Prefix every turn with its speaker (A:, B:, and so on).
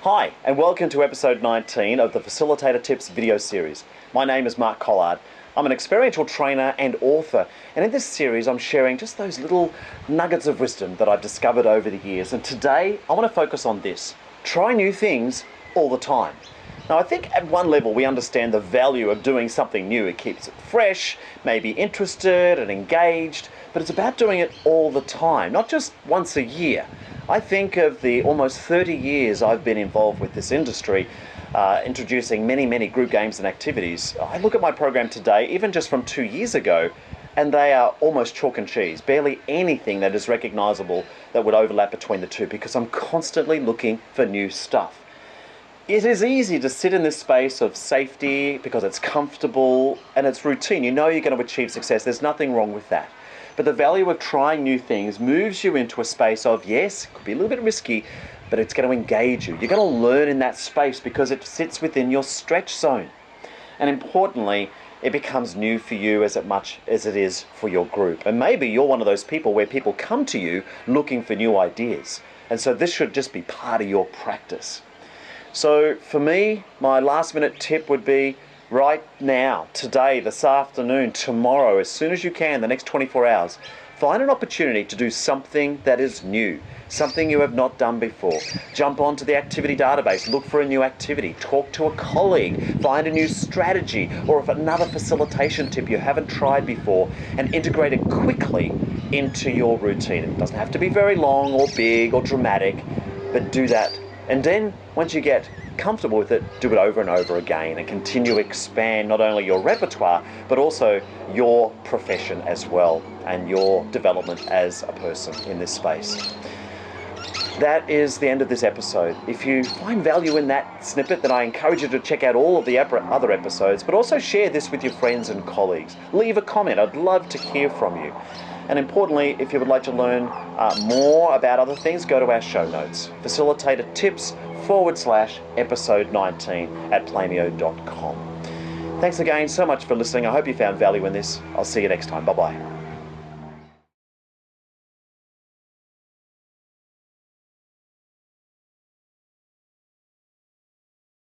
A: Hi, and welcome to episode 19 of the Facilitator Tips video series. My name is Mark Collard. I'm an experiential trainer and author, and in this series I'm sharing just those little nuggets of wisdom that I've discovered over the years. And today I want to focus on this: try new things all the time. Now, I think at one level we understand the value of doing something new. It keeps it fresh, maybe interested and engaged, but it's about doing it all the time, not just once a year. I think of the almost 30 years I've been involved with this industry, introducing many group games and activities. I look at my program today, even just from 2 years ago, and they are almost chalk and cheese. Barely anything that is recognizable that would overlap between the two, because I'm constantly looking for new stuff. It is easy to sit in this space of safety because it's comfortable and it's routine. You know you're going to achieve success. There's nothing wrong with that. But the value of trying new things moves you into a space of, yes, it could be a little bit risky, but it's going to engage you. You're going to learn in that space because it sits within your stretch zone. And importantly, it becomes new for you as much as it is for your group. And maybe you're one of those people where people come to you looking for new ideas. And so this should just be part of your practice. So for me, my last minute tip would be right now, today, this afternoon, tomorrow, as soon as you can, the next 24 hours, find an opportunity to do something that is new, something you have not done before. Jump onto the activity database, look for a new activity, talk to a colleague, find a new strategy, or if another facilitation tip you haven't tried before, and integrate it quickly into your routine. It doesn't have to be very long or big or dramatic, but do that. And then once you get comfortable with it, do it over and over again and continue to expand not only your repertoire, but also your profession as well and your development as a person in this space. That is the end of this episode. If you find value in that snippet, then I encourage you to check out all of the other episodes, but also share this with your friends and colleagues. Leave a comment. I'd love to hear from you. And importantly, if you would like to learn more about other things, go to our show notes, Facilitator Tips /episode 19 at playmeo.com. Thanks again so much for listening. I hope you found value in this. I'll see you next time. Bye-bye.